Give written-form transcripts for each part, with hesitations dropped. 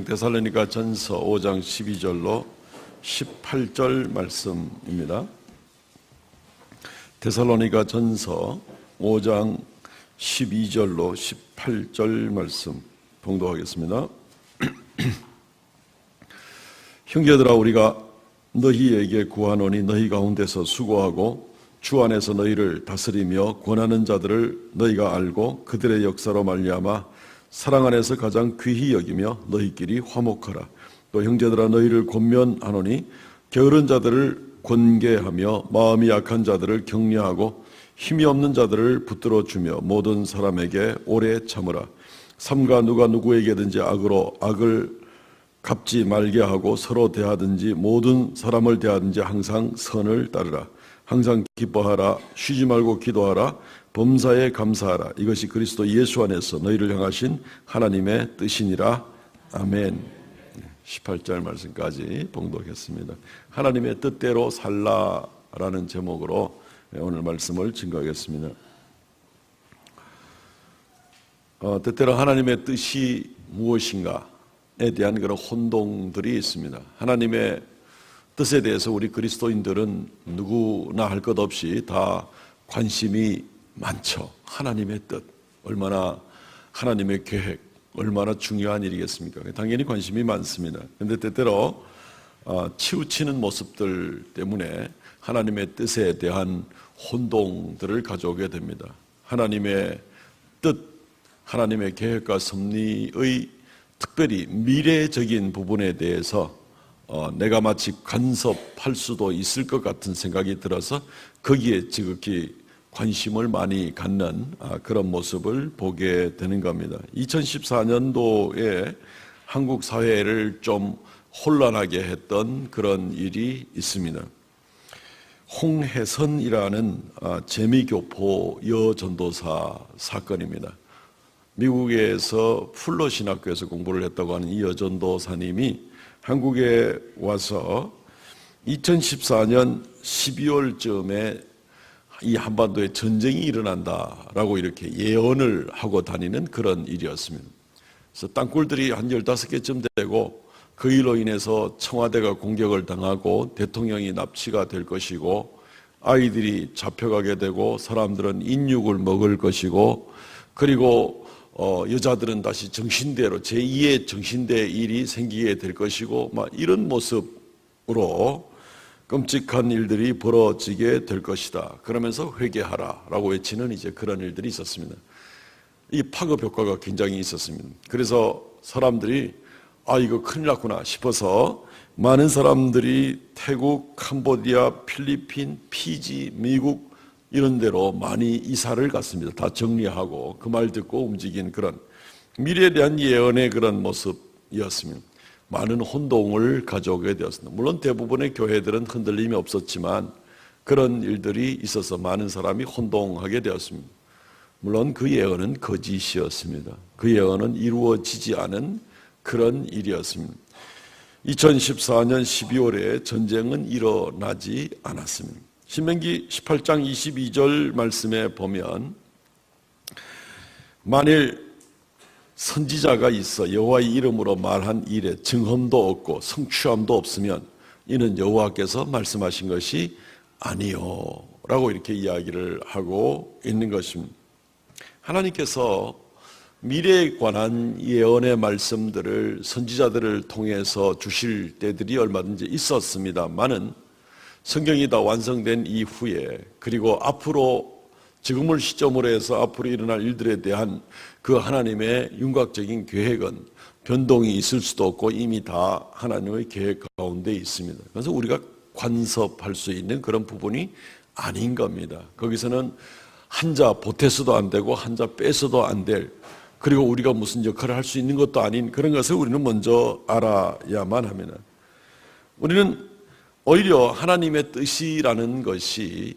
데살로니가 전서 5장 12절로 18절 말씀입니다. 데살로니가 전서 5장 12절로 18절 말씀 봉독하겠습니다. 형제들아, 우리가 너희에게 구하노니 너희 가운데서 수고하고 주 안에서 너희를 다스리며 권하는 자들을 너희가 알고 그들의 역사로 말미암아 사랑 안에서 가장 귀히 여기며 너희끼리 화목하라. 또 형제들아, 너희를 권면하노니 게으른 자들을 권계하며 마음이 약한 자들을 격려하고 힘이 없는 자들을 붙들어 주며 모든 사람에게 오래 참으라. 삼가 누가 누구에게든지 악을 갚지 말게 하고 서로 대하든지 모든 사람을 대하든지 항상 선을 따르라. 항상 기뻐하라. 쉬지 말고 기도하라. 범사에 감사하라. 이것이 그리스도 예수 안에서 너희를 향하신 하나님의 뜻이니라. 아멘. 18절 말씀까지 봉독했습니다. 하나님의 뜻대로 살라라는 제목으로 오늘 말씀을 증거하겠습니다. 뜻대로 하나님의 뜻이 무엇인가에 대한 그런 혼동들이 있습니다. 하나님의 뜻에 대해서 우리 그리스도인들은 누구나 할 것 없이 다 관심이 많죠. 하나님의 뜻, 얼마나 하나님의 계획, 얼마나 중요한 일이겠습니까? 당연히 관심이 많습니다. 그런데 때때로 치우치는 모습들 때문에 하나님의 뜻에 대한 혼동들을 가져오게 됩니다. 하나님의 뜻, 하나님의 계획과 섭리의 특별히 미래적인 부분에 대해서 내가 마치 간섭할 수도 있을 것 같은 생각이 들어서 거기에 지극히 관심을 많이 갖는 그런 모습을 보게 되는 겁니다. 2014년도에 한국 사회를 좀 혼란하게 했던 그런 일이 있습니다. 홍혜선이라는 재미교포 여전도사 사건입니다. 미국에서 풀러 신학교에서 공부를 했다고 하는 이 여전도사님이 한국에 와서 2014년 12월쯤에 이 한반도에 전쟁이 일어난다라고 이렇게 예언을 하고 다니는 그런 일이었습니다. 그래서 땅굴들이 한 15개쯤 되고 그 일로 인해서 청와대가 공격을 당하고 대통령이 납치가 될 것이고 아이들이 잡혀가게 되고 사람들은 인육을 먹을 것이고 그리고 여자들은 다시 정신대로 제2의 정신대 일이 생기게 될 것이고 막 이런 모습으로 끔찍한 일들이 벌어지게 될 것이다. 그러면서 회개하라라고 외치는 이제 그런 일들이 있었습니다. 이 파급 효과가 굉장히 있었습니다. 그래서 사람들이 이거 큰일 났구나 싶어서 많은 사람들이 태국, 캄보디아, 필리핀, 피지, 미국 이런 데로 많이 이사를 갔습니다. 다 정리하고 그 말 듣고 움직인 그런 미래에 대한 예언의 그런 모습이었습니다. 많은 혼동을 가져오게 되었습니다. 물론 대부분의 교회들은 흔들림이 없었지만 그런 일들이 있어서 많은 사람이 혼동하게 되었습니다. 물론 그 예언은 거짓이었습니다. 그 예언은 이루어지지 않은 그런 일이었습니다. 2014년 12월에 전쟁은 일어나지 않았습니다. 신명기 18장 22절 말씀에 보면 만일 선지자가 있어 여호와의 이름으로 말한 일에 증언도 없고 성취함도 없으면 이는 여호와께서 말씀하신 것이 아니요 라고 이렇게 이야기를 하고 있는 것입니다. 하나님께서 미래에 관한 예언의 말씀들을 선지자들을 통해서 주실 때들이 얼마든지 있었습니다만은 성경이 다 완성된 이후에 그리고 앞으로 지금을 시점으로 해서 앞으로 일어날 일들에 대한 그 하나님의 윤곽적인 계획은 변동이 있을 수도 없고 이미 다 하나님의 계획 가운데 있습니다. 그래서 우리가 간섭할 수 있는 그런 부분이 아닌 겁니다. 거기서는 한자 보태서도 안 되고 한자 빼서도 안 될 그리고 우리가 무슨 역할을 할 수 있는 것도 아닌 그런 것을 우리는 먼저 알아야만 합니다. 우리는 오히려 하나님의 뜻이라는 것이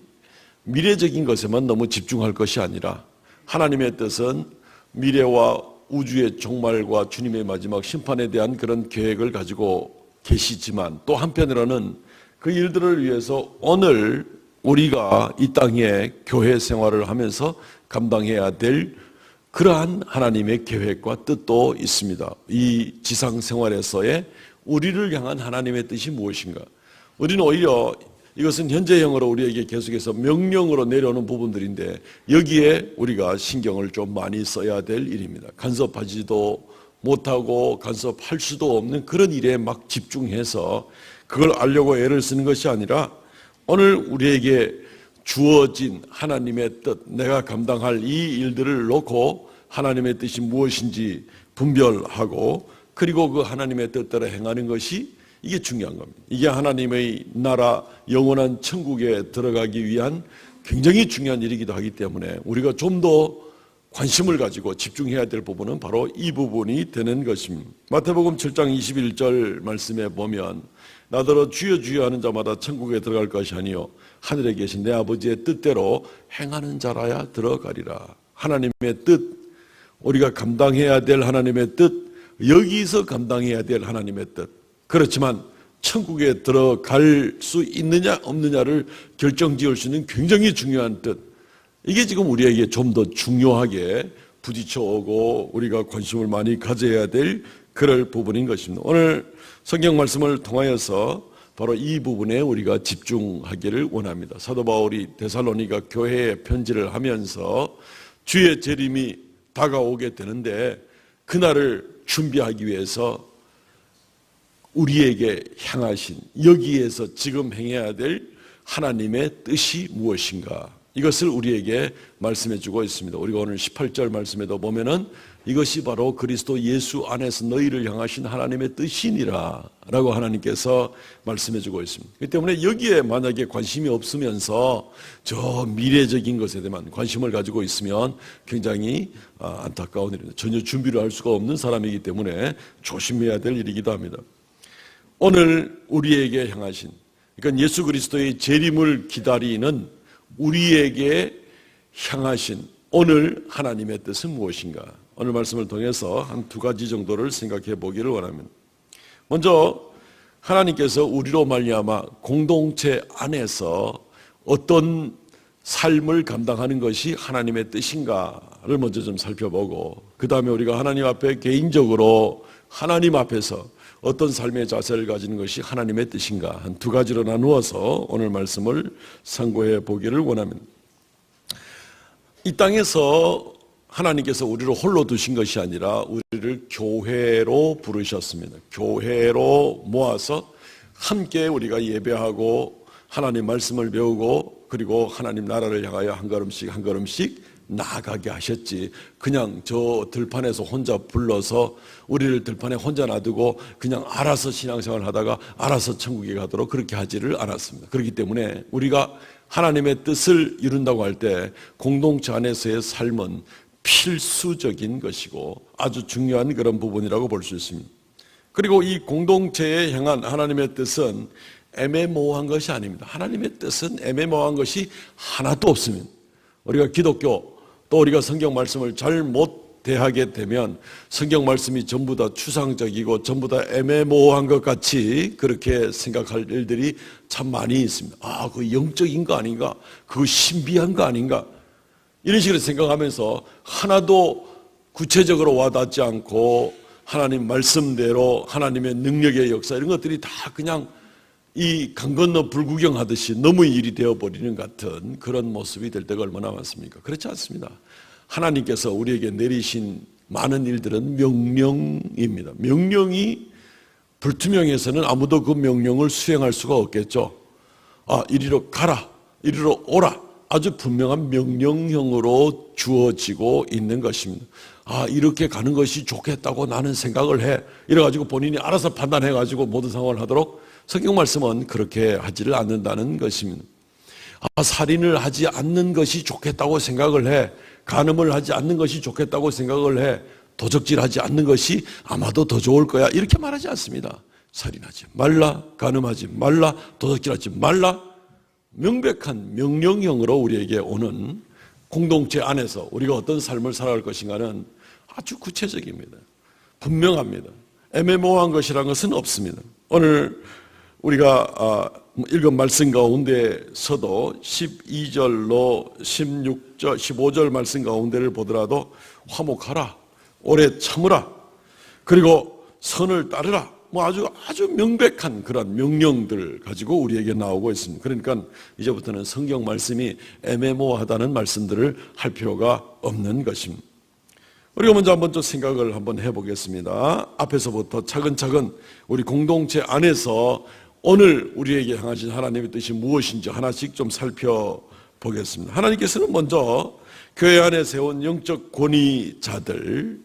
미래적인 것에만 너무 집중할 것이 아니라 하나님의 뜻은 미래와 우주의 종말과 주님의 마지막 심판에 대한 그런 계획을 가지고 계시지만 또 한편으로는 그 일들을 위해서 오늘 우리가 이 땅에 교회 생활을 하면서 감당해야 될 그러한 하나님의 계획과 뜻도 있습니다. 이 지상 생활에서의 우리를 향한 하나님의 뜻이 무엇인가? 우리는 오히려 이것은 현재형으로 우리에게 계속해서 명령으로 내려오는 부분들인데 여기에 우리가 신경을 좀 많이 써야 될 일입니다. 간섭하지도 못하고 간섭할 수도 없는 그런 일에 막 집중해서 그걸 알려고 애를 쓰는 것이 아니라 오늘 우리에게 주어진 하나님의 뜻, 내가 감당할 이 일들을 놓고 하나님의 뜻이 무엇인지 분별하고 그리고 그 하나님의 뜻대로 행하는 것이 이게 중요한 겁니다. 이게 하나님의 나라 영원한 천국에 들어가기 위한 굉장히 중요한 일이기도 하기 때문에 우리가 좀 더 관심을 가지고 집중해야 될 부분은 바로 이 부분이 되는 것입니다. 마태복음 7장 21절 말씀에 보면 나더러 주여 주여 하는 자마다 천국에 들어갈 것이 아니요 하늘에 계신 내 아버지의 뜻대로 행하는 자라야 들어가리라. 하나님의 뜻, 우리가 감당해야 될 하나님의 뜻, 여기서 감당해야 될 하나님의 뜻. 그렇지만 천국에 들어갈 수 있느냐 없느냐를 결정지을 수 있는 굉장히 중요한 뜻. 이게 지금 우리에게 좀 더 중요하게 부딪혀오고 우리가 관심을 많이 가져야 될 그럴 부분인 것입니다. 오늘 성경 말씀을 통하여서 바로 이 부분에 우리가 집중하기를 원합니다. 사도 바울이 데살로니가 교회에 편지를 하면서 주의 재림이 다가오게 되는데 그날을 준비하기 위해서 우리에게 향하신 여기에서 지금 행해야 될 하나님의 뜻이 무엇인가? 이것을 우리에게 말씀해 주고 있습니다. 우리가 오늘 18절 말씀에도 보면은 이것이 바로 그리스도 예수 안에서 너희를 향하신 하나님의 뜻이니라 라고 하나님께서 말씀해 주고 있습니다. 그렇기 때문에 여기에 만약에 관심이 없으면서 저 미래적인 것에 대한 관심을 가지고 있으면 굉장히 안타까운 일입니다. 전혀 준비를 할 수가 없는 사람이기 때문에 조심해야 될 일이기도 합니다. 오늘 우리에게 향하신, 그러니까 예수 그리스도의 재림을 기다리는 우리에게 향하신 오늘 하나님의 뜻은 무엇인가? 오늘 말씀을 통해서 한 두 가지 정도를 생각해 보기를 원합니다. 먼저 하나님께서 우리로 말미암아 공동체 안에서 어떤 삶을 감당하는 것이 하나님의 뜻인가를 먼저 좀 살펴보고 그 다음에 우리가 하나님 앞에 개인적으로 하나님 앞에서 어떤 삶의 자세를 가지는 것이 하나님의 뜻인가 한 두 가지로 나누어서 오늘 말씀을 상고해 보기를 원합니다. 이 땅에서 하나님께서 우리를 홀로 두신 것이 아니라 우리를 교회로 부르셨습니다. 교회로 모아서 함께 우리가 예배하고 하나님 말씀을 배우고 그리고 하나님 나라를 향하여 한 걸음씩 한 걸음씩 나아가게 하셨지 그냥 저 들판에서 혼자 불러서 우리를 들판에 혼자 놔두고 그냥 알아서 신앙생활을 하다가 알아서 천국에 가도록 그렇게 하지를 않았습니다. 그렇기 때문에 우리가 하나님의 뜻을 이룬다고 할 때 공동체 안에서의 삶은 필수적인 것이고 아주 중요한 그런 부분이라고 볼 수 있습니다. 그리고 이 공동체에 향한 하나님의 뜻은 애매모호한 것이 아닙니다. 하나님의 뜻은 애매모호한 것이 하나도 없습니다. 우리가 기독교 또 우리가 성경 말씀을 잘못 대하게 되면 성경 말씀이 전부 다 추상적이고 전부 다 애매모호한 것 같이 그렇게 생각할 일들이 참 많이 있습니다. 아, 그 영적인 거 아닌가? 그거 신비한 거 아닌가? 이런 식으로 생각하면서 하나도 구체적으로 와닿지 않고 하나님 말씀대로 하나님의 능력의 역사 이런 것들이 다 그냥 이 강 건너 불구경하듯이 너무 일이 되어버리는 같은 그런 모습이 될 때가 얼마나 많습니까? 그렇지 않습니다. 하나님께서 우리에게 내리신 많은 일들은 명령입니다. 명령이 불투명해서는 아무도 그 명령을 수행할 수가 없겠죠. 아, 이리로 가라, 이리로 오라. 아주 분명한 명령형으로 주어지고 있는 것입니다. 아, 이렇게 가는 것이 좋겠다고 나는 생각을 해. 이래가지고 본인이 알아서 판단해가지고 모든 상황을 하도록 성경 말씀은 그렇게 하지를 않는다는 것입니다. 아, 살인을 하지 않는 것이 좋겠다고 생각을 해. 간음을 하지 않는 것이 좋겠다고 생각을 해. 도적질하지 않는 것이 아마도 더 좋을 거야. 이렇게 말하지 않습니다. 살인하지 말라, 간음하지 말라, 도적질하지 말라. 명백한 명령형으로 우리에게 오는 공동체 안에서 우리가 어떤 삶을 살아갈 것인가는 아주 구체적입니다. 분명합니다. 애매모호한 것이라는 것은 없습니다. 오늘 우리가 읽은 말씀 가운데서도 12절로 16절, 15절 말씀 가운데를 보더라도 화목하라, 오래 참으라, 그리고 선을 따르라, 아주 명백한 그런 명령들 가지고 우리에게 나오고 있습니다. 그러니까 이제부터는 성경 말씀이 애매모호하다는 말씀들을 할 필요가 없는 것입니다. 우리가 먼저 한번 좀 생각을 한번 해보겠습니다. 앞에서부터 차근차근 우리 공동체 안에서 오늘 우리에게 향하신 하나님의 뜻이 무엇인지 하나씩 좀 살펴보겠습니다. 하나님께서는 먼저 교회 안에 세운 영적 권위자들에게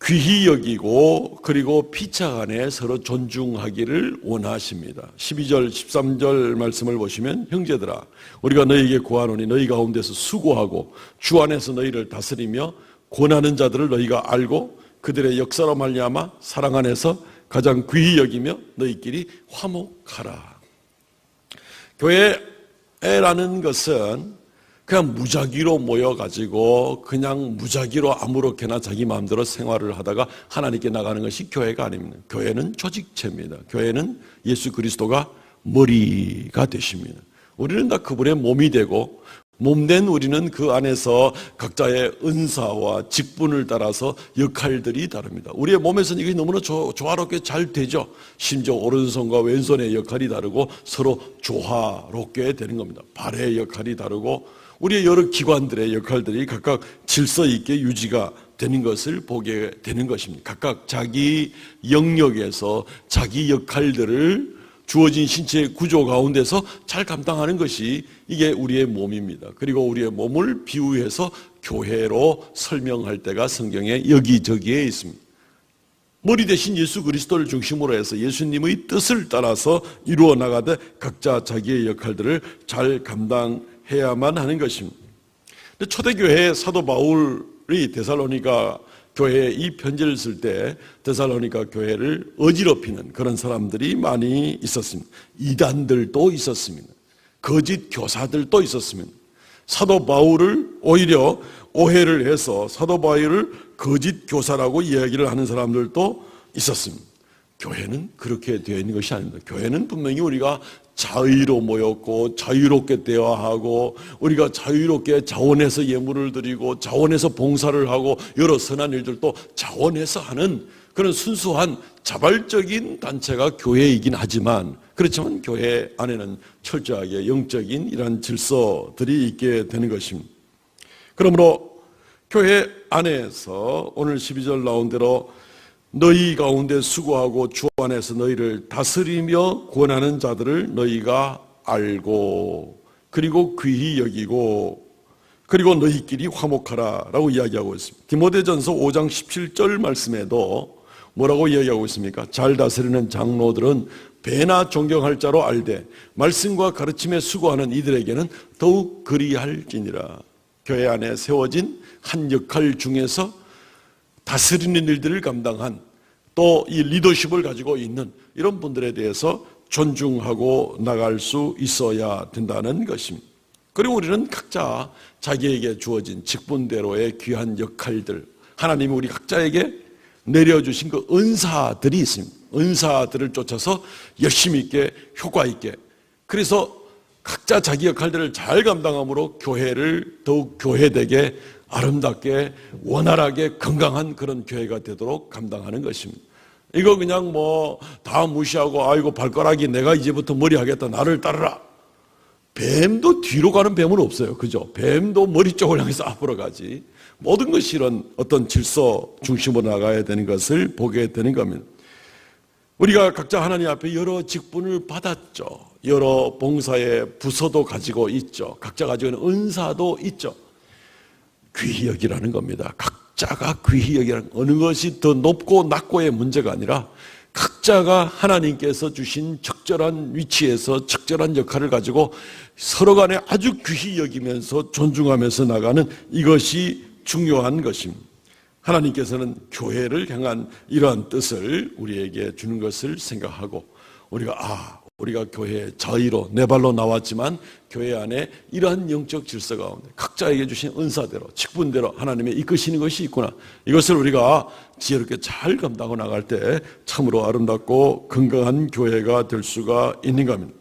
귀히 여기고 그리고 피차간에 서로 존중하기를 원하십니다. 12절 13절 말씀을 보시면 형제들아 우리가 너희에게 구하노니 너희 가운데서 수고하고 주 안에서 너희를 다스리며 권하는 자들을 너희가 알고 그들의 역사로 말미암아 사랑 안에서 가장 귀히 여기며 너희끼리 화목하라. 교회라는 것은 그냥 무작위로 모여가지고 그냥 무작위로 아무렇게나 자기 마음대로 생활을 하다가 하나님께 나가는 것이 교회가 아닙니다. 교회는 조직체입니다. 교회는 예수 그리스도가 머리가 되십니다. 우리는 다 그분의 몸이 되고 몸된 우리는 그 안에서 각자의 은사와 직분을 따라서 역할들이 다릅니다. 우리의 몸에서는 이게 너무나 조화롭게 잘 되죠. 심지어 오른손과 왼손의 역할이 다르고 서로 조화롭게 되는 겁니다. 발의 역할이 다르고 우리의 여러 기관들의 역할들이 각각 질서 있게 유지가 되는 것을 보게 되는 것입니다. 각각 자기 영역에서 자기 역할들을 주어진 신체의 구조 가운데서 잘 감당하는 것이 이게 우리의 몸입니다. 그리고 우리의 몸을 비유해서 교회로 설명할 때가 성경에 여기저기에 있습니다. 머리 대신 예수 그리스도를 중심으로 해서 예수님의 뜻을 따라서 이루어 나가되 각자 자기의 역할들을 잘 감당해야만 하는 것입니다. 초대교회의 사도 바울이 데살로니가 교회에 이 편지를 쓸 때 데살로니가 교회를 어지럽히는 그런 사람들이 많이 있었습니다. 이단들도 있었습니다. 거짓 교사들도 있었습니다. 사도 바울을 오히려 오해를 해서 사도 바울을 거짓 교사라고 이야기를 하는 사람들도 있었습니다. 교회는 그렇게 되어 있는 것이 아닙니다. 교회는 분명히 우리가 자의로 모였고 자유롭게 대화하고 우리가 자유롭게 자원해서 예물을 드리고 자원해서 봉사를 하고 여러 선한 일들도 자원해서 하는 그런 순수한 자발적인 단체가 교회이긴 하지만 그렇지만 교회 안에는 철저하게 영적인 이런 질서들이 있게 되는 것입니다. 그러므로 교회 안에서 오늘 12절 나온 대로 너희 가운데 수고하고 주 안에서 너희를 다스리며 권하는 자들을 너희가 알고 그리고 귀히 여기고 그리고 너희끼리 화목하라 라고 이야기하고 있습니다. 디모데전서 5장 17절 말씀에도 뭐라고 이야기하고 있습니까? 잘 다스리는 장로들은 배나 존경할 자로 알되 말씀과 가르침에 수고하는 이들에게는 더욱 그리할지니라. 교회 안에 세워진 한 역할 중에서 다스리는 일들을 감당한 또 이 리더십을 가지고 있는 이런 분들에 대해서 존중하고 나갈 수 있어야 된다는 것입니다. 그리고 우리는 각자 자기에게 주어진 직분대로의 귀한 역할들, 하나님이 우리 각자에게 내려주신 그 은사들이 있습니다. 은사들을 쫓아서 열심히 있게 효과 있게 그래서 각자 자기 역할들을 잘 감당함으로 교회를 더욱 교회되게 아름답게 원활하게 건강한 그런 교회가 되도록 감당하는 것입니다. 이거 그냥 다 무시하고 아이고 발가락이 내가 이제부터 머리 하겠다 나를 따르라. 뱀도 뒤로 가는 뱀은 없어요. 그죠? 뱀도 머리 쪽을 향해서 앞으로 가지. 모든 것이 이런 어떤 질서 중심으로 나가야 되는 것을 보게 되는 겁니다. 우리가 각자 하나님 앞에 여러 직분을 받았죠. 여러 봉사의 부서도 가지고 있죠. 각자 가지고 있는 은사도 있죠. 귀히 여기라는 겁니다. 각자가 귀히 여기라는 어느 것이 더 높고 낮고의 문제가 아니라 각자가 하나님께서 주신 적절한 위치에서 적절한 역할을 가지고 서로 간에 아주 귀히 여기면서 존중하면서 나가는 이것이 중요한 것입니다. 하나님께서는 교회를 향한 이러한 뜻을 우리에게 주는 것을 생각하고 우리가 우리가 교회에 저희로 내 발로 나왔지만 교회 안에 이러한 영적 질서 가운데 각자에게 주신 은사대로 직분대로 하나님의 이끄시는 것이 있구나. 이것을 우리가 지혜롭게 잘 감당하고 나갈 때 참으로 아름답고 건강한 교회가 될 수가 있는 겁니다.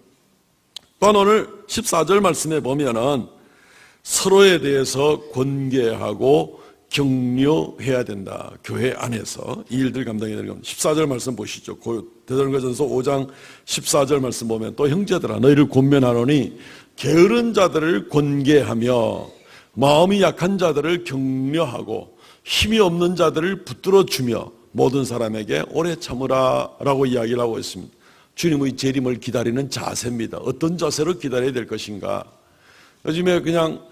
또한 오늘 14절 말씀에 보면은 서로에 대해서 권계하고 격려해야 된다. 교회 안에서 이 일들 감당해야 되는 겁니다. 14절 말씀 보시죠. 데살로니가전서 5장 14절 말씀 보면 또 형제들아 너희를 권면하노니 게으른 자들을 권계하며 마음이 약한 자들을 격려하고 힘이 없는 자들을 붙들어 주며 모든 사람에게 오래 참으라 라고 이야기를 하고 있습니다. 주님의 재림을 기다리는 자세입니다. 어떤 자세로 기다려야 될 것인가. 요즘에 그냥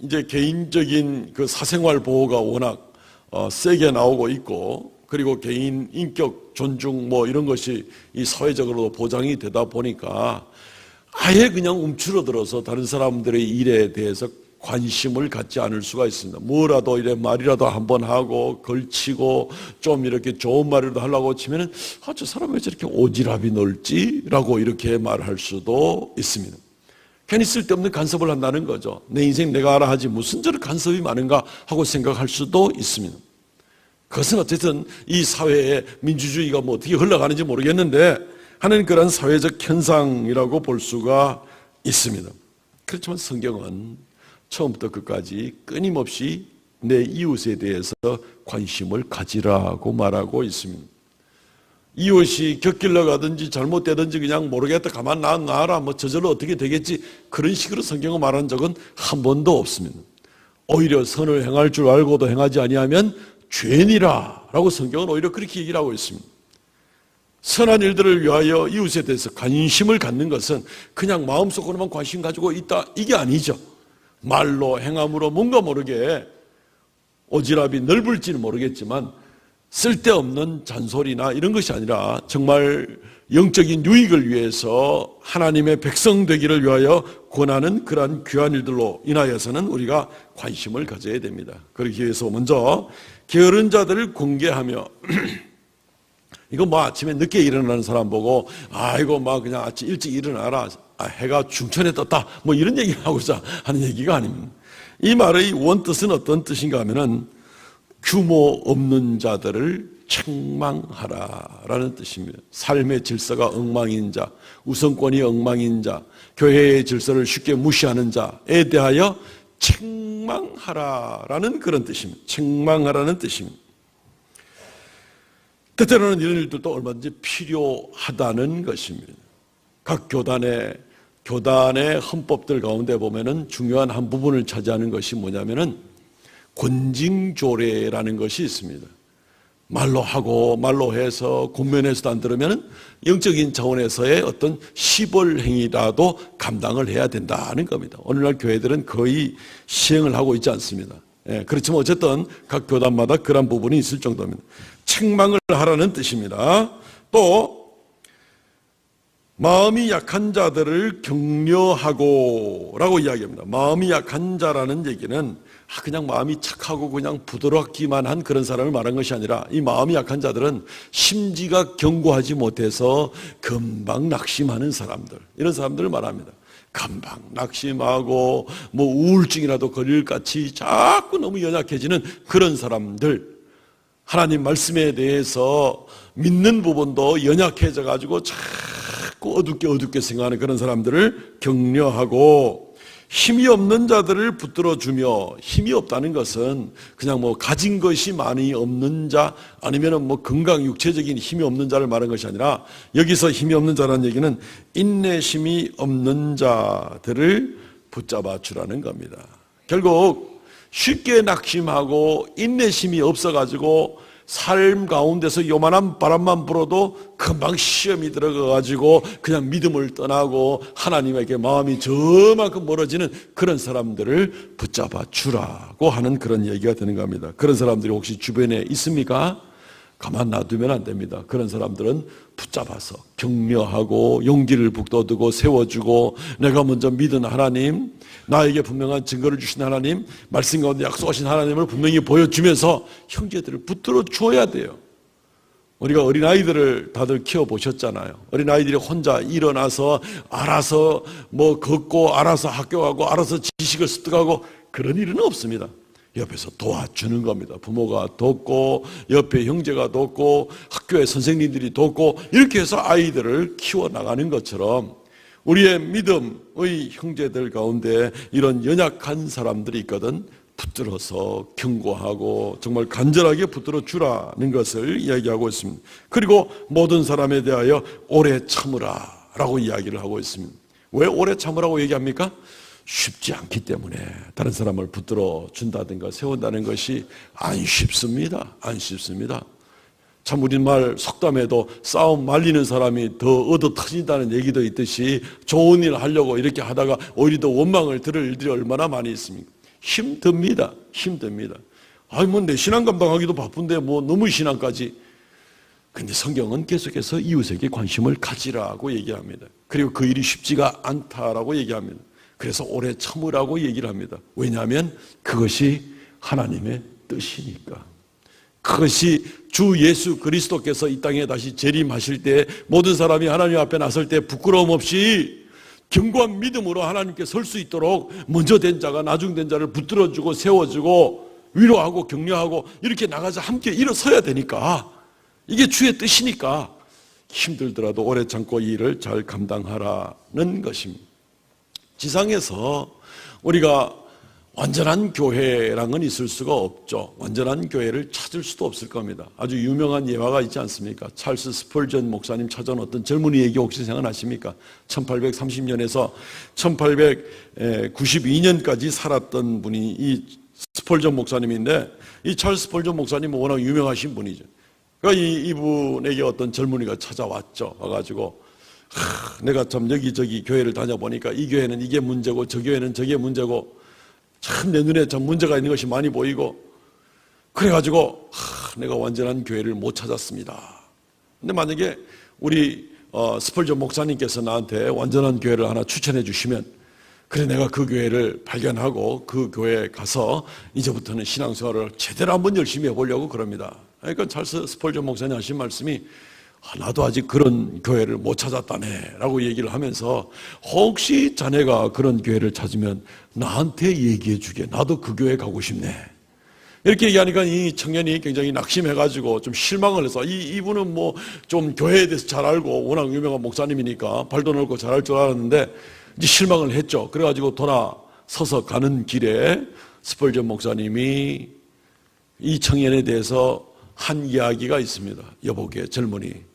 이제 개인적인 그 사생활 보호가 워낙 세게 나오고 있고, 그리고 개인 인격 존중 뭐 이런 것이 이 사회적으로도 보장이 되다 보니까 아예 그냥 움츠러들어서 다른 사람들의 일에 대해서 관심을 갖지 않을 수가 있습니다. 뭐라도 이래 말이라도 한번 하고 걸치고 좀 이렇게 좋은 말이라도 하려고 치면은 저 사람 왜 저렇게 오지랖이 넓지라고 이렇게 말할 수도 있습니다. 괜히 쓸데없는 간섭을 한다는 거죠. 내 인생 내가 알아 하지 무슨 저런 간섭이 많은가 하고 생각할 수도 있습니다. 그것은 어쨌든 이 사회의 민주주의가 뭐 어떻게 흘러가는지 모르겠는데 하는 그런 사회적 현상이라고 볼 수가 있습니다. 그렇지만 성경은 처음부터 끝까지 끊임없이 내 이웃에 대해서 관심을 가지라고 말하고 있습니다. 이웃이 곁길러 가든지 잘못되든지 그냥 모르겠다 가만 놔라 뭐 저절로 어떻게 되겠지 그런 식으로 성경을 말한 적은 한 번도 없습니다. 오히려 선을 행할 줄 알고도 행하지 아니하면 죄니라 라고 성경은 오히려 그렇게 얘기를 하고 있습니다. 선한 일들을 위하여 이웃에 대해서 관심을 갖는 것은 그냥 마음속으로만 관심 가지고 있다 이게 아니죠. 말로 행함으로 뭔가 모르게 오지랖이 넓을지는 모르겠지만 쓸데없는 잔소리나 이런 것이 아니라 정말 영적인 유익을 위해서 하나님의 백성 되기를 위하여 권하는 그러한 귀한 일들로 인하여서는 우리가 관심을 가져야 됩니다. 그러기 위해서 먼저 게으른 자들을 공개하며 이거 뭐 아침에 늦게 일어나는 사람 보고 아이고 막 그냥 아침 일찍 일어나라 해가 중천에 떴다 뭐 이런 얘기를 하고자 하는 얘기가 아닙니다. 이 말의 원뜻은 어떤 뜻인가 하면은 규모 없는 자들을 책망하라라는 뜻입니다. 삶의 질서가 엉망인 자, 우선권이 엉망인 자, 교회의 질서를 쉽게 무시하는 자에 대하여 책망하라라는 그런 뜻입니다. 책망하라는 뜻입니다. 때때로는 이런 일들도 얼마든지 필요하다는 것입니다. 각 교단의 헌법들 가운데 보면은 중요한 한 부분을 차지하는 것이 뭐냐면은 권징조례라는 것이 있습니다. 말로 하고 말로 해서 권면해서도 안 들으면 영적인 차원에서의 어떤 시벌 행위라도 감당을 해야 된다는 겁니다. 오늘날 교회들은 거의 시행을 하고 있지 않습니다. 그렇지만 어쨌든 각 교단마다 그런 부분이 있을 정도입니다. 책망을 하라는 뜻입니다. 또 마음이 약한 자들을 격려하고 라고 이야기합니다. 마음이 약한 자라는 얘기는 그냥 마음이 착하고 그냥 부드럽기만 한 그런 사람을 말한 것이 아니라 이 마음이 약한 자들은 심지가 견고하지 못해서 금방 낙심하는 사람들, 이런 사람들을 말합니다. 금방 낙심하고 뭐 우울증이라도 걸릴 같이 자꾸 너무 연약해지는 그런 사람들, 하나님 말씀에 대해서 믿는 부분도 연약해져 가지고 자꾸 어둡게 생각하는 그런 사람들을 격려하고, 힘이 없는 자들을 붙들어주며, 힘이 없다는 것은 그냥 뭐 가진 것이 많이 없는 자, 아니면은 뭐 건강 육체적인 힘이 없는 자를 말하는 것이 아니라, 여기서 힘이 없는 자라는 얘기는 인내심이 없는 자들을 붙잡아 주라는 겁니다. 결국 쉽게 낙심하고 인내심이 없어가지고 삶 가운데서 요만한 바람만 불어도 금방 시험이 들어가가지고 그냥 믿음을 떠나고 하나님에게 마음이 저만큼 멀어지는 그런 사람들을 붙잡아 주라고 하는 그런 얘기가 되는 겁니다. 그런 사람들이 혹시 주변에 있습니까? 가만 놔두면 안 됩니다. 그런 사람들은 붙잡아서 격려하고 용기를 북돋우고 세워주고, 내가 먼저 믿은 하나님, 나에게 분명한 증거를 주신 하나님, 말씀 가운데 약속하신 하나님을 분명히 보여주면서 형제들을 붙들어 줘야 돼요. 우리가 어린아이들을 다들 키워보셨잖아요. 어린아이들이 혼자 일어나서 알아서 뭐 걷고 알아서 학교 가고 알아서 지식을 습득하고 그런 일은 없습니다. 옆에서 도와주는 겁니다. 부모가 돕고 옆에 형제가 돕고 학교의 선생님들이 돕고 이렇게 해서 아이들을 키워나가는 것처럼 우리의 믿음의 형제들 가운데 이런 연약한 사람들이 있거든 붙들어서 경고하고 정말 간절하게 붙들어 주라는 것을 이야기하고 있습니다. 그리고 모든 사람에 대하여 오래 참으라 라고 이야기를 하고 있습니다. 왜 오래 참으라고 얘기합니까? 쉽지 않기 때문에 다른 사람을 붙들어 준다든가 세운다는 것이 안 쉽습니다. 안 쉽습니다. 참 우리말 속담에도 싸움 말리는 사람이 더 얻어 터진다는 얘기도 있듯이 좋은 일 하려고 이렇게 하다가 오히려 더 원망을 들을 일들이 얼마나 많이 있습니까? 힘듭니다. 힘듭니다. 아니 뭐 내 신앙 감당하기도 바쁜데 뭐 너무 신앙까지. 근데 성경은 계속해서 이웃에게 관심을 가지라고 얘기합니다. 그리고 그 일이 쉽지가 않다라고 얘기합니다. 그래서 오래 참으라고 얘기를 합니다. 왜냐하면 그것이 하나님의 뜻이니까. 그것이 주 예수 그리스도께서 이 땅에 다시 재림하실 때 모든 사람이 하나님 앞에 나설 때 부끄러움 없이 견고한 믿음으로 하나님께 설 수 있도록 먼저 된 자가 나중 된 자를 붙들어주고 세워주고 위로하고 격려하고 이렇게 나가서 함께 일어서야 되니까 이게 주의 뜻이니까 힘들더라도 오래 참고 이 일을 잘 감당하라는 것입니다. 지상에서 우리가 완전한 교회랑은 있을 수가 없죠. 완전한 교회를 찾을 수도 없을 겁니다. 아주 유명한 예화가 있지 않습니까? 찰스 스펄전 목사님 찾아온 어떤 젊은이 얘기 혹시 생각나십니까? 1830년에서 1892년까지 살았던 분이 이 스펄전 목사님인데 이 찰스 스펄전 목사님은 워낙 유명하신 분이죠. 그러니까 이분에게 어떤 젊은이가 찾아왔죠. 와가지고 내가 참 여기저기 교회를 다녀보니까 이 교회는 이게 문제고 저 교회는 저게 문제고 참 내 눈에 참 문제가 있는 것이 많이 보이고 그래가지고 내가 완전한 교회를 못 찾았습니다. 근데 만약에 우리 스펄전 목사님께서 나한테 완전한 교회를 하나 추천해 주시면 그래 내가 그 교회를 발견하고 그 교회에 가서 이제부터는 신앙생활을 제대로 한번 열심히 해보려고 그럽니다. 그러니까 찰스 스펄전 목사님 하신 말씀이 나도 아직 그런 교회를 못 찾았다네 라고 얘기를 하면서 혹시 자네가 그런 교회를 찾으면 나한테 얘기해 주게. 나도 그 교회 가고 싶네. 이렇게 얘기하니까 이 청년이 굉장히 낙심해가지고 좀 실망을 해서 이분은 뭐 좀 교회에 대해서 잘 알고 워낙 유명한 목사님이니까 발도 넓고 잘할 줄 알았는데 이제 실망을 했죠. 그래가지고 돌아서서 가는 길에 스펄전 목사님이 이 청년에 대해서 한 이야기가 있습니다. 여보게 젊은이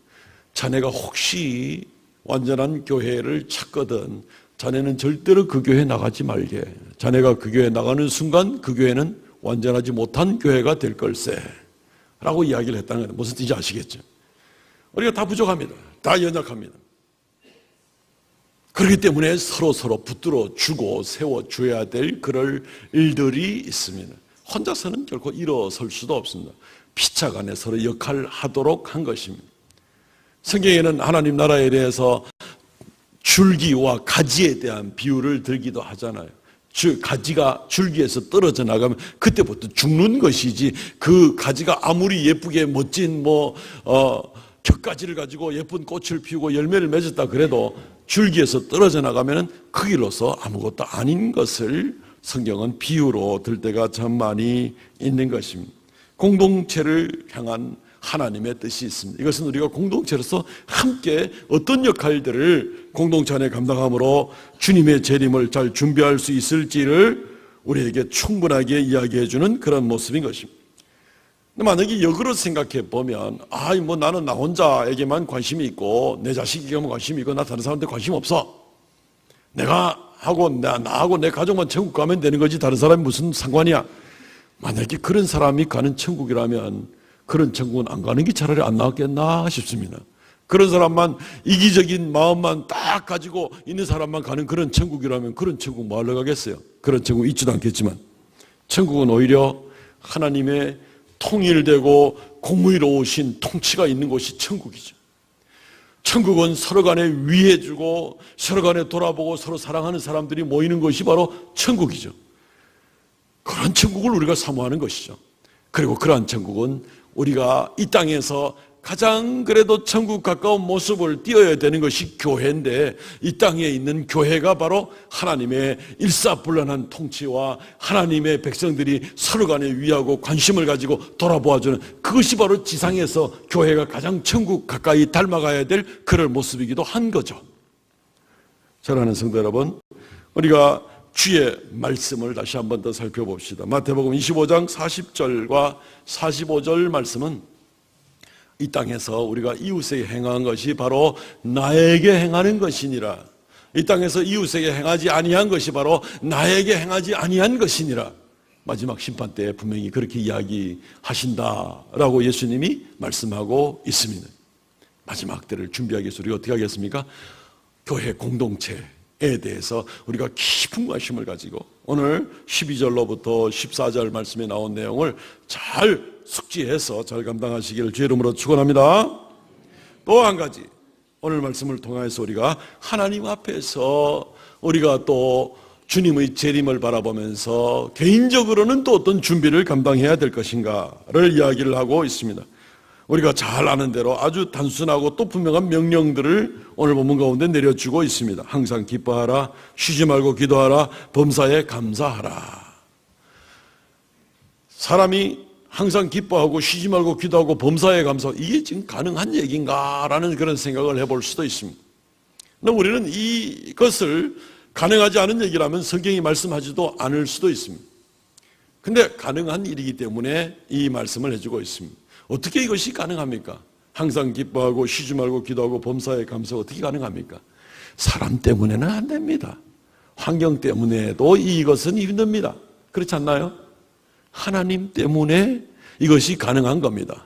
자네가 혹시 완전한 교회를 찾거든 자네는 절대로 그 교회에 나가지 말게. 자네가 그 교회에 나가는 순간 그 교회는 완전하지 못한 교회가 될 걸세 라고 이야기를 했다는 거예요. 무슨 뜻인지 아시겠죠? 우리가 다 부족합니다. 다 연약합니다. 그렇기 때문에 서로 붙들어 주고 세워줘야 될 그럴 일들이 있습니다. 혼자서는 결코 일어설 수도 없습니다. 피차간에 서로 역할하도록 한 것입니다. 성경에는 하나님 나라에 대해서 줄기와 가지에 대한 비유를 들기도 하잖아요. 가지가 줄기에서 떨어져 나가면 그때부터 죽는 것이지 그 가지가 아무리 예쁘게 멋진 격가지를 가지고 예쁜 꽃을 피우고 열매를 맺었다 그래도 줄기에서 떨어져 나가면 그 길로서 아무것도 아닌 것을 성경은 비유로 들 때가 참 많이 있는 것입니다. 공동체를 향한 하나님의 뜻이 있습니다. 이것은 우리가 공동체로서 함께 어떤 역할들을 공동체 안에 감당함으로 주님의 재림을 잘 준비할 수 있을지를 우리에게 충분하게 이야기해 주는 그런 모습인 것입니다. 만약에 역으로 생각해 보면 나는 나 혼자에게만 관심이 있고 내 자식에게만 관심이 있고 나 다른 사람한테 관심 없어. 나하고 내 가족만 천국 가면 되는 거지 다른 사람이 무슨 상관이야. 만약에 그런 사람이 가는 천국이라면 그런 천국은 안 가는 게 차라리 안 나았겠나 싶습니다. 그런 사람만 이기적인 마음만 딱 가지고 있는 사람만 가는 그런 천국이라면 그런 천국 뭐 하러 가겠어요? 그런 천국 있지도 않겠지만 천국은 오히려 하나님의 통일되고 공의로우신 통치가 있는 곳이 천국이죠. 천국은 서로 간에 위해주고 서로 간에 돌아보고 서로 사랑하는 사람들이 모이는 것이 바로 천국이죠. 그런 천국을 우리가 사모하는 것이죠. 그리고 그러한 천국은 우리가 이 땅에서 가장 그래도 천국 가까운 모습을 띄어야 되는 것이 교회인데, 이 땅에 있는 교회가 바로 하나님의 일사불란한 통치와 하나님의 백성들이 서로 간에 위하고 관심을 가지고 돌아보아주는, 그것이 바로 지상에서 교회가 가장 천국 가까이 닮아가야 될 그럴 모습이기도 한 거죠. 사랑하는 성도 여러분, 우리가 주의 말씀을 다시 한 번 더 살펴봅시다. 마태복음 25장 40절과 45절 말씀은 이 땅에서 우리가 이웃에게 행한 것이 바로 나에게 행하는 것이니라. 이 땅에서 이웃에게 행하지 아니한 것이 바로 나에게 행하지 아니한 것이니라. 마지막 심판 때에 분명히 그렇게 이야기하신다라고 예수님이 말씀하고 있습니다. 마지막 때를 준비하기 위해서 우리가 어떻게 하겠습니까? 교회 공동체에 대해서 우리가 깊은 관심을 가지고 오늘 12절로부터 14절 말씀에 나온 내용을 잘 숙지해서 잘 감당하시기를 주의 이름으로 축원합니다. 또 한 가지, 오늘 말씀을 통해서 우리가 하나님 앞에서 우리가 또 주님의 재림을 바라보면서 개인적으로는 또 어떤 준비를 감당해야 될 것인가를 이야기를 하고 있습니다. 우리가 잘 아는 대로 아주 단순하고 또 분명한 명령들을 오늘 본문 가운데 내려주고 있습니다. 항상 기뻐하라, 쉬지 말고 기도하라, 범사에 감사하라. 사람이 항상 기뻐하고 쉬지 말고 기도하고 범사에 감사하고, 이게 지금 가능한 얘기인가라는 그런 생각을 해볼 수도 있습니다. 근데 우리는 이것을 가능하지 않은 얘기라면 성경이 말씀하지도 않을 수도 있습니다. 근데 가능한 일이기 때문에 이 말씀을 해주고 있습니다. 어떻게 이것이 가능합니까? 항상 기뻐하고 쉬지 말고 기도하고 범사에 감사하고, 어떻게 가능합니까? 사람 때문에는 안 됩니다. 환경 때문에도 이것은 힘듭니다. 그렇지 않나요? 하나님 때문에 이것이 가능한 겁니다.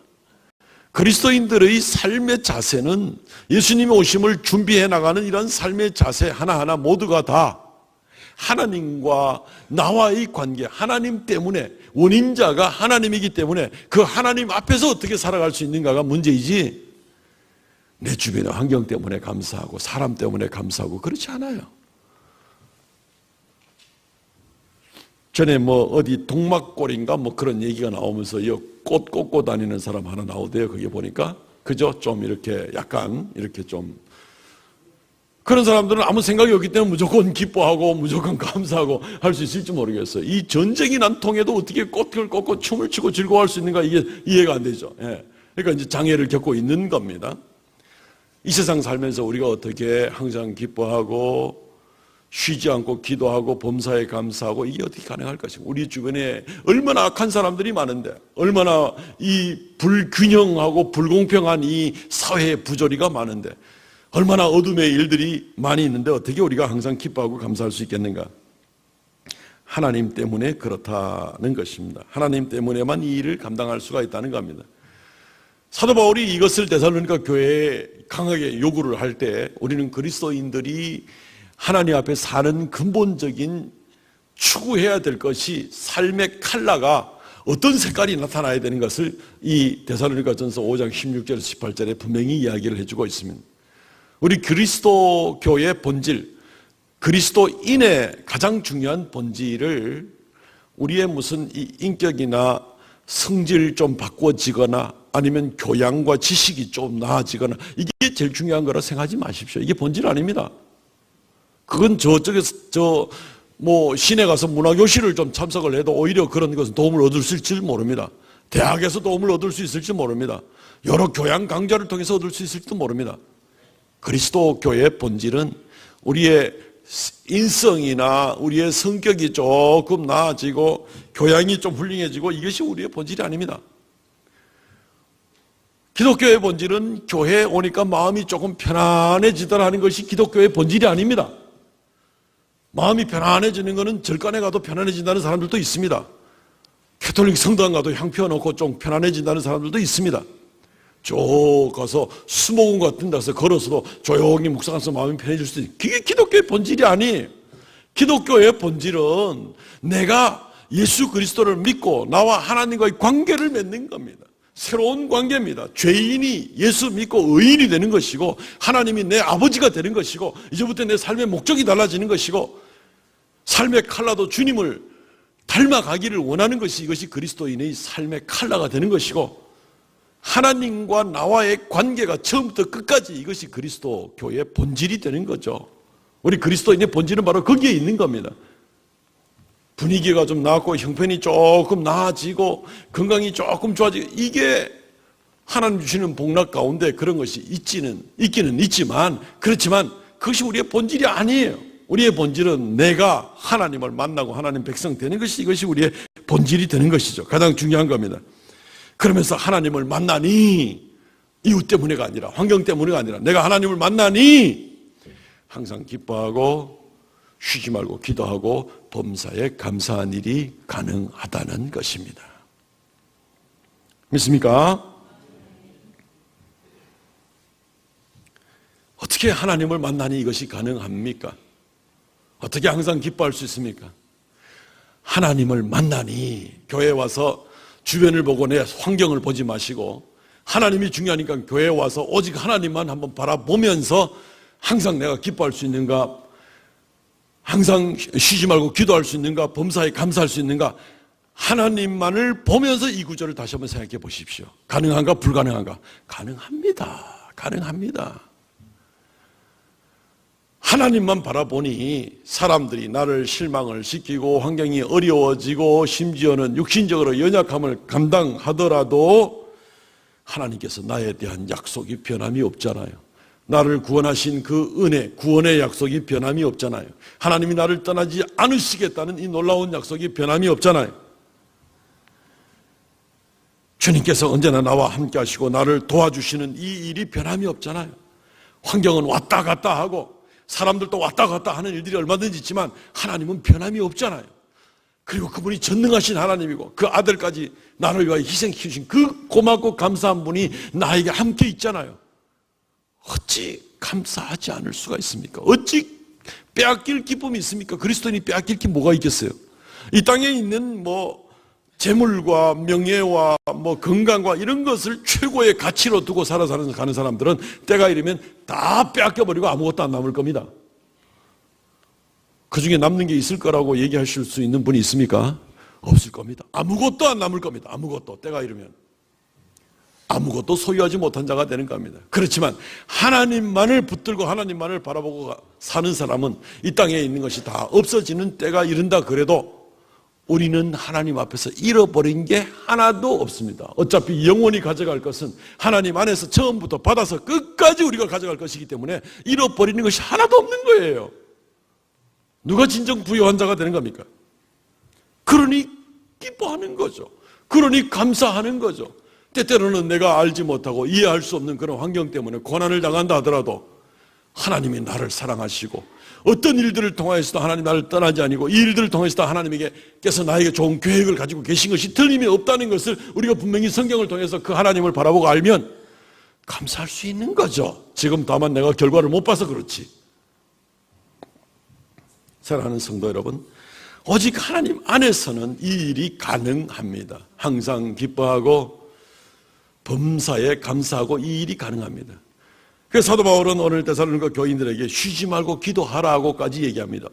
그리스도인들의 삶의 자세는, 예수님의 오심을 준비해 나가는 이런 삶의 자세 하나하나 모두가 다 하나님과 나와의 관계, 하나님 때문에, 원인자가 하나님이기 때문에 그 하나님 앞에서 어떻게 살아갈 수 있는가가 문제이지, 내 주변의 환경 때문에 감사하고 사람 때문에 감사하고 그렇지 않아요. 전에 어디 동막골인가 그런 얘기가 나오면서 꽃 꽂고 다니는 사람 하나 나오대요. 거기 보니까 그죠? 좀 이렇게 약간 이렇게 좀 그런 사람들은 아무 생각이 없기 때문에 무조건 기뻐하고 무조건 감사하고 할 수 있을지 모르겠어요. 이 전쟁이 난 통에도 어떻게 꽃을 꽂고 춤을 추고 즐거워할 수 있는가, 이게 이해가 안 되죠. 예. 그러니까 이제 장애를 겪고 있는 겁니다. 이 세상 살면서 우리가 어떻게 항상 기뻐하고 쉬지 않고 기도하고 범사에 감사하고, 이게 어떻게 가능할 것인가? 우리 주변에 얼마나 악한 사람들이 많은데, 얼마나 이 불균형하고 불공평한 이 사회의 부조리가 많은데, 얼마나 어둠의 일들이 많이 있는데 어떻게 우리가 항상 기뻐하고 감사할 수 있겠는가? 하나님 때문에 그렇다는 것입니다. 하나님 때문에만 이 일을 감당할 수가 있다는 겁니다. 사도 바울이 이것을 데살로니가 교회에 강하게 요구를 할 때, 우리는 그리스도인들이 하나님 앞에 사는 근본적인 추구해야 될 것이, 삶의 컬러가 어떤 색깔이 나타나야 되는 것을 이 데살로니가전서 5장 16절 18절에 분명히 이야기를 해주고 있습니다. 우리 그리스도 교의 본질, 그리스도인의 가장 중요한 본질을 우리의 무슨 이 인격이나 성질 좀 바꿔지거나 아니면 교양과 지식이 좀 나아지거나, 이게 제일 중요한 거라 생각하지 마십시오. 이게 본질 아닙니다. 그건 저쪽에서 시내 가서 문화교실을 좀 참석을 해도 오히려 그런 것은 도움을 얻을 수 있을지 모릅니다. 대학에서 도움을 얻을 수 있을지 모릅니다. 여러 교양 강좌를 통해서 얻을 수 있을지도 모릅니다. 그리스도 교회의 본질은 우리의 인성이나 우리의 성격이 조금 나아지고 교양이 좀 훌륭해지고, 이것이 우리의 본질이 아닙니다. 기독교의 본질은 교회에 오니까 마음이 조금 편안해지더라 하는 것이 기독교의 본질이 아닙니다. 마음이 편안해지는 것은 절간에 가도 편안해진다는 사람들도 있습니다. 캐톨릭 성당 가도 향 피워놓고 좀 편안해진다는 사람들도 있습니다. 쭉 가서 수목원 같은 데서 걸어서도 조용히 묵상해서 마음이 편해질 수도 있어요. 그게 기독교의 본질이 아니에요. 기독교의 본질은 내가 예수 그리스도를 믿고 나와 하나님과의 관계를 맺는 겁니다. 새로운 관계입니다. 죄인이 예수 믿고 의인이 되는 것이고, 하나님이 내 아버지가 되는 것이고, 이제부터 내 삶의 목적이 달라지는 것이고, 삶의 컬러도 주님을 닮아가기를 원하는 것이, 이것이 그리스도인의 삶의 컬러가 되는 것이고, 하나님과 나와의 관계가 처음부터 끝까지 이것이 그리스도 교회의 본질이 되는 거죠. 우리 그리스도인의 본질은 바로 거기에 있는 겁니다. 분위기가 좀 나았고 형편이 조금 나아지고 건강이 조금 좋아지고 이게 하나님 주시는 복락 가운데 그런 것이 있기는 있지만 그렇지만 그것이 우리의 본질이 아니에요. 우리의 본질은 내가 하나님을 만나고 하나님 백성 되는 것이 이것이 우리의 본질이 되는 것이죠. 가장 중요한 겁니다. 그러면서 하나님을 만나니 이웃 때문에가 아니라 환경 때문에가 아니라 내가 하나님을 만나니 항상 기뻐하고 쉬지 말고 기도하고 범사에 감사한 일이 가능하다는 것입니다. 믿습니까? 어떻게 하나님을 만나니 이것이 가능합니까? 어떻게 항상 기뻐할 수 있습니까? 하나님을 만나니 교회에 와서 주변을 보고 내 환경을 보지 마시고 하나님이 중요하니까 교회에 와서 오직 하나님만 한번 바라보면서 항상 내가 기뻐할 수 있는가, 항상 쉬지 말고 기도할 수 있는가, 범사에 감사할 수 있는가, 하나님만을 보면서 이 구절을 다시 한번 생각해 보십시오. 가능한가 불가능한가? 가능합니다. 가능합니다. 하나님만 바라보니 사람들이 나를 실망을 시키고 환경이 어려워지고 심지어는 육신적으로 연약함을 감당하더라도 하나님께서 나에 대한 약속이 변함이 없잖아요. 나를 구원하신 그 은혜, 구원의 약속이 변함이 없잖아요. 하나님이 나를 떠나지 않으시겠다는 이 놀라운 약속이 변함이 없잖아요. 주님께서 언제나 나와 함께 하시고 나를 도와주시는 이 일이 변함이 없잖아요. 환경은 왔다 갔다 하고 사람들도 왔다 갔다 하는 일들이 얼마든지 있지만 하나님은 변함이 없잖아요. 그리고 그분이 전능하신 하나님이고 그 아들까지 나를 위하여 희생시켜 주신 그 고맙고 감사한 분이 나에게 함께 있잖아요. 어찌 감사하지 않을 수가 있습니까? 어찌 빼앗길 기쁨이 있습니까? 그리스도인이 빼앗길 게 뭐가 있겠어요? 이 땅에 있는 재물과 명예와 건강과 이런 것을 최고의 가치로 두고 가는 사람들은 때가 이르면 다 빼앗겨버리고 아무것도 안 남을 겁니다. 그 중에 남는 게 있을 거라고 얘기하실 수 있는 분이 있습니까? 없을 겁니다. 아무것도 안 남을 겁니다. 아무것도. 때가 이르면. 아무것도 소유하지 못한 자가 되는 겁니다. 그렇지만 하나님만을 붙들고 하나님만을 바라보고 사는 사람은 이 땅에 있는 것이 다 없어지는 때가 이른다 그래도 우리는 하나님 앞에서 잃어버린 게 하나도 없습니다. 어차피 영원히 가져갈 것은 하나님 안에서 처음부터 받아서 끝까지 우리가 가져갈 것이기 때문에 잃어버리는 것이 하나도 없는 거예요. 누가 진정 부유한 자가 되는 겁니까? 그러니 기뻐하는 거죠. 그러니 감사하는 거죠. 때때로는 내가 알지 못하고 이해할 수 없는 그런 환경 때문에 고난을 당한다 하더라도 하나님이 나를 사랑하시고 어떤 일들을 통하여서도 하나님 나를 떠나지 아니고 이 일들을 통해서도 하나님께서 나에게 좋은 계획을 가지고 계신 것이 틀림이 없다는 것을 우리가 분명히 성경을 통해서 그 하나님을 바라보고 알면 감사할 수 있는 거죠. 지금 다만 내가 결과를 못 봐서 그렇지. 사랑하는 성도 여러분, 오직 하나님 안에서는 이 일이 가능합니다. 항상 기뻐하고 범사에 감사하고 이 일이 가능합니다. 그래서 사도 바울은 오늘 데살로니가 교인들에게 쉬지 말고 기도하라고까지 얘기합니다.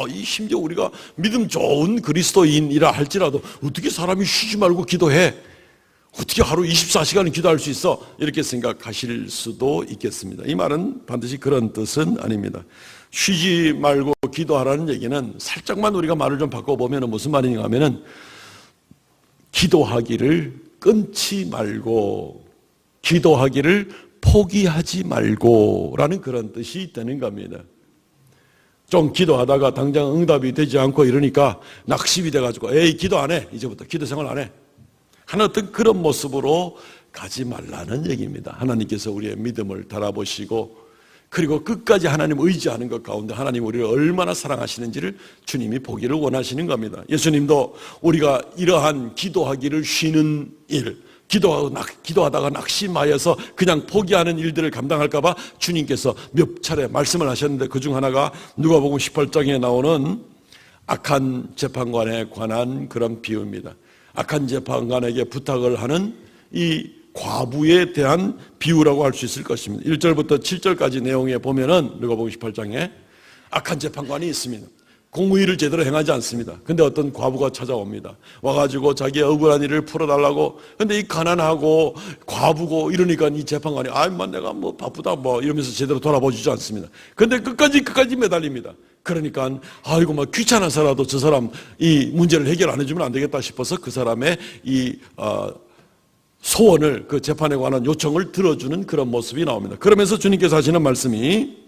이 심지어 우리가 믿음 좋은 그리스도인이라 할지라도 어떻게 사람이 쉬지 말고 기도해? 어떻게 하루 24시간을 기도할 수 있어? 이렇게 생각하실 수도 있겠습니다. 이 말은 반드시 그런 뜻은 아닙니다. 쉬지 말고 기도하라는 얘기는 살짝만 우리가 말을 좀 바꿔보면 무슨 말인가 하면은 기도하기를 끊지 말고 기도하기를 포기하지 말고라는 그런 뜻이 되는 겁니다. 좀 기도하다가 당장 응답이 되지 않고 이러니까 낙심이 돼가지고 에이 기도 안 해. 이제부터 기도 생활 안 해. 하는 어떤 그런 모습으로 가지 말라는 얘기입니다. 하나님께서 우리의 믿음을 달아보시고 그리고 끝까지 하나님 의지하는 것 가운데 하나님 우리를 얼마나 사랑하시는지를 주님이 보기를 원하시는 겁니다. 예수님도 우리가 이러한 기도하기를 쉬는 일, 기도하다가 낙심하여서 그냥 포기하는 일들을 감당할까 봐 주님께서 몇 차례 말씀을 하셨는데 그중 하나가 누가복음 18장에 나오는 악한 재판관에 관한 그런 비유입니다. 악한 재판관에게 부탁을 하는 이 과부에 대한 비유라고 할 수 있을 것입니다. 1절부터 7절까지 내용에 보면은 누가복음 18장에 악한 재판관이 있습니다. 공무일을 제대로 행하지 않습니다. 근데 어떤 과부가 찾아옵니다. 와가지고 자기의 억울한 일을 풀어달라고. 근데 이 가난하고 과부고 이러니까 이 재판관이 내가 뭐 바쁘다 이러면서 제대로 돌아보지 않습니다. 근데 끝까지 매달립니다. 그러니까 아이고 막 귀찮아서라도 저 사람 이 문제를 해결 안 해주면 안 되겠다 싶어서 그 사람의 이 소원을, 그 재판에 관한 요청을 들어주는 그런 모습이 나옵니다. 그러면서 주님께서 하시는 말씀이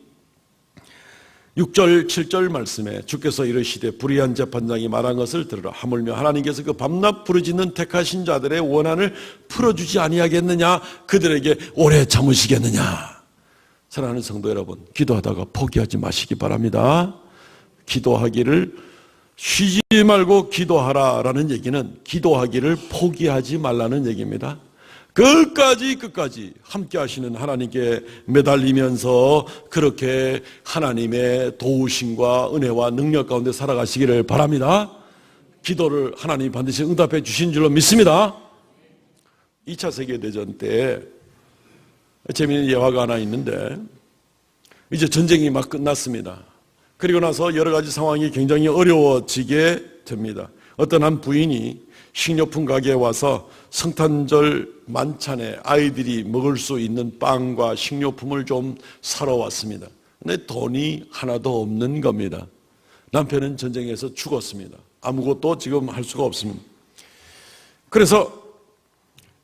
6절 7절 말씀에 주께서 이르시되 불의한 재판장이 말한 것을 들으라. 하물며 하나님께서 그 밤낮 부르짖는 택하신 자들의 원한을 풀어주지 아니하겠느냐, 그들에게 오래 참으시겠느냐. 사랑하는 성도 여러분, 기도하다가 포기하지 마시기 바랍니다. 기도하기를 쉬지 말고 기도하라라는 얘기는 기도하기를 포기하지 말라는 얘기입니다. 끝까지 함께 하시는 하나님께 매달리면서 그렇게 하나님의 도우심과 은혜와 능력 가운데 살아가시기를 바랍니다. 기도를 하나님이 반드시 응답해 주신 줄로 믿습니다. 2차 세계대전 때 재미있는 예화가 하나 있는데, 이제 전쟁이 막 끝났습니다. 그리고 나서 여러 가지 상황이 굉장히 어려워지게 됩니다. 어떤 한 부인이 식료품 가게에 와서 성탄절 만찬에 아이들이 먹을 수 있는 빵과 식료품을 좀 사러 왔습니다. 근데 돈이 하나도 없는 겁니다. 남편은 전쟁에서 죽었습니다. 아무것도 지금 할 수가 없습니다. 그래서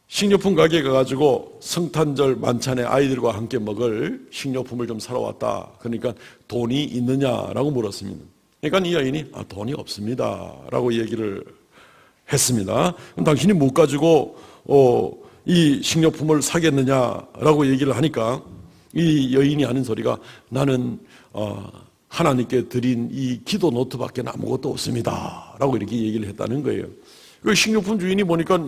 식료품 가게에 가가지고 성탄절 만찬에 아이들과 함께 먹을 식료품을 좀 사러 왔다. 그러니까 돈이 있느냐라고 물었습니다. 그러니까 이 여인이 돈이 없습니다 라고 얘기를 했습니다. 그럼 당신이 못 가지고 이 식료품을 사겠느냐라고 얘기를 하니까 이 여인이 하는 소리가, 나는 하나님께 드린 이 기도 노트밖에 아무것도 없습니다 라고 이렇게 얘기를 했다는 거예요. 그 식료품 주인이 보니까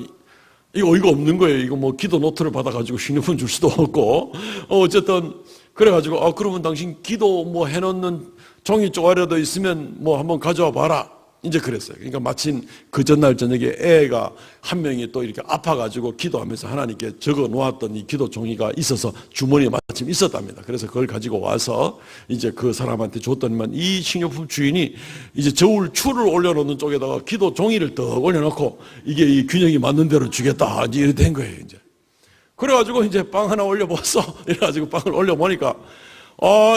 이거 어이가 없는 거예요. 이거 뭐 기도 노트를 받아가지고 식료품 줄 수도 없고, 어쨌든 그래가지고 그러면 당신 기도 뭐 해놓는 종이 쪼가리라도 있으면 뭐 한번 가져와 봐라. 이제 그랬어요. 그러니까 마침 그 전날 저녁에 애가 한 명이 또 이렇게 아파가지고 기도하면서 하나님께 적어 놓았던 이 기도 종이가 있어서 주머니에 마침 있었답니다. 그래서 그걸 가지고 와서 이제 그 사람한테 줬더니만 이 식료품 주인이 이제 저울 추를 올려놓는 쪽에다가 기도 종이를 떡 올려놓고 이게 이 균형이 맞는 대로 주겠다. 이제 이렇게 된 거예요, 이제. 그래가지고 이제 빵 하나 올려봤어. 이래가지고 빵을 올려보니까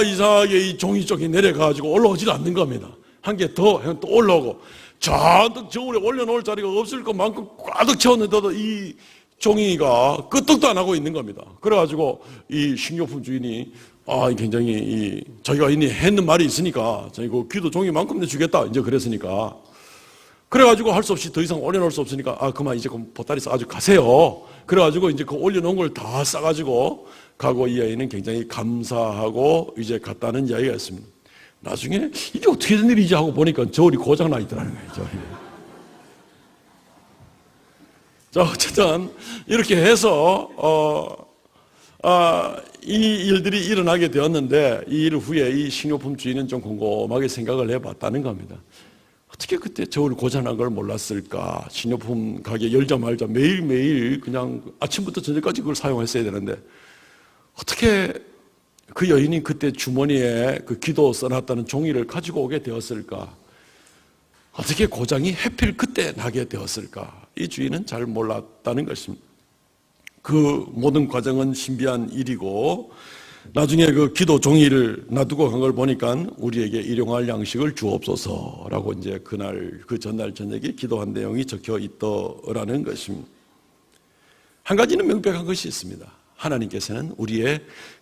이상하게 이 종이 쪽이 내려가지고 올라오질 않는 겁니다. 한 개 더 또 올라오고, 잔뜩 저울에 올려놓을 자리가 없을 것만큼 꽉 채웠는데도 이 종이가 끄떡도 안 하고 있는 겁니다. 그래가지고 이 식료품 주인이 굉장히 자기가 이미 했는 말이 있으니까 그 기도 종이만큼 내주겠다 이제 그랬으니까, 그래가지고 할 수 없이 더 이상 올려놓을 수 없으니까 그만 이제 보따리 싸가지고 가세요. 그래가지고 이제 그 올려놓은 걸 다 싸가지고 가고, 이 아이는 굉장히 감사하고 이제 갔다는 이야기가 있습니다. 나중에 이게 어떻게 된 일이지 하고 보니까 저울이 고장나 있더라는 거예요. 저울이. 자, 어쨌든 이렇게 해서 이 일들이 일어나게 되었는데, 이 일 후에 이 식료품 주인은 좀 곰곰하게 생각을 해봤다는 겁니다. 어떻게 그때 저울 고장난 걸 몰랐을까? 식료품 가게 열자마자 매일매일 그냥 아침부터 저녁까지 그걸 사용했어야 되는데 어떻게 그 여인이 그때 주머니에 그 기도 써놨다는 종이를 가지고 오게 되었을까? 어떻게 고장이 하필 그때 나게 되었을까? 이 주인은 잘 몰랐다는 것입니다. 그 모든 과정은 신비한 일이고, 나중에 그 기도 종이를 놔두고 간 걸 보니까 우리에게 일용할 양식을 주옵소서라고 이제 그 전날 저녁에 기도한 내용이 적혀 있더라는 것입니다. 한 가지는 명백한 것이 있습니다. 하나님께서는 우리의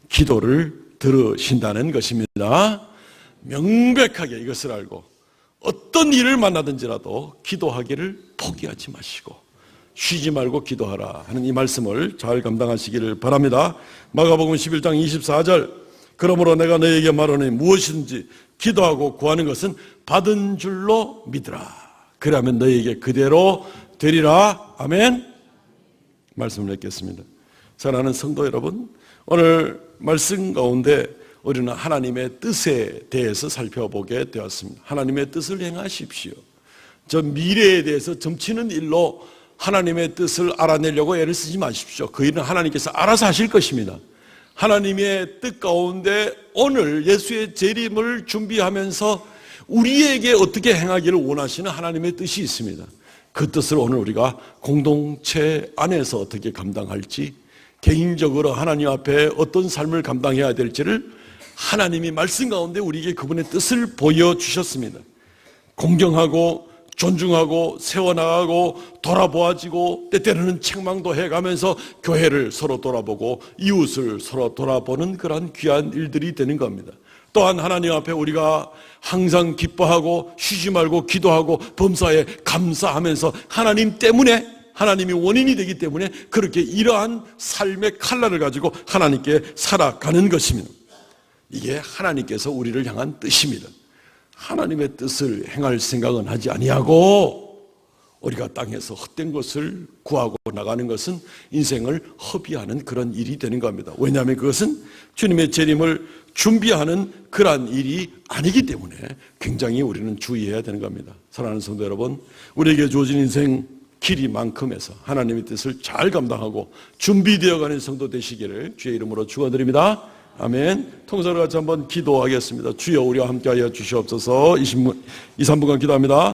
기도를 들으신다는 것입니다. 명백하게 이것을 알고 어떤 일을 만나든지라도 기도하기를 포기하지 마시고 쉬지 말고 기도하라 하는 이 말씀을 잘 감당하시기를 바랍니다. 마가복음 11장 24절, 그러므로 내가 너에게 말하노니 무엇이든지 기도하고 구하는 것은 받은 줄로 믿으라. 그러면 너에게 그대로 되리라. 아멘. 말씀을 읽겠습니다. 사랑하는 성도 여러분, 오늘 말씀 가운데 우리는 하나님의 뜻에 대해서 살펴보게 되었습니다. 하나님의 뜻을 행하십시오. 저 미래에 대해서 점치는 일로 하나님의 뜻을 알아내려고 애를 쓰지 마십시오. 그 일은 하나님께서 알아서 하실 것입니다. 하나님의 뜻 가운데 오늘 예수의 재림을 준비하면서 우리에게 어떻게 행하기를 원하시는 하나님의 뜻이 있습니다. 그 뜻을 오늘 우리가 공동체 안에서 어떻게 감당할지, 개인적으로 하나님 앞에 어떤 삶을 감당해야 될지를 하나님이 말씀 가운데 우리에게 그분의 뜻을 보여주셨습니다. 공경하고 존중하고 세워나가고 돌아보아지고 때때로는 책망도 해가면서 교회를 서로 돌아보고 이웃을 서로 돌아보는 그러한 귀한 일들이 되는 겁니다. 또한 하나님 앞에 우리가 항상 기뻐하고 쉬지 말고 기도하고 범사에 감사하면서 하나님 때문에, 하나님이 원인이 되기 때문에 그렇게 이러한 삶의 칼날을 가지고 하나님께 살아가는 것입니다. 이게 하나님께서 우리를 향한 뜻입니다. 하나님의 뜻을 행할 생각은 하지 아니하고 우리가 땅에서 헛된 것을 구하고 나가는 것은 인생을 허비하는 그런 일이 되는 겁니다. 왜냐하면 그것은 주님의 재림을 준비하는 그러한 일이 아니기 때문에 굉장히 우리는 주의해야 되는 겁니다. 사랑하는 성도 여러분, 우리에게 주어진 인생 길이만큼에서 하나님의 뜻을 잘 감당하고 준비되어가는 성도 되시기를 주의 이름으로 축원드립니다. 아멘. 통성으로 같이 한번 기도하겠습니다. 주여, 우리와 함께하여 주시옵소서. 2, 3분간 기도합니다.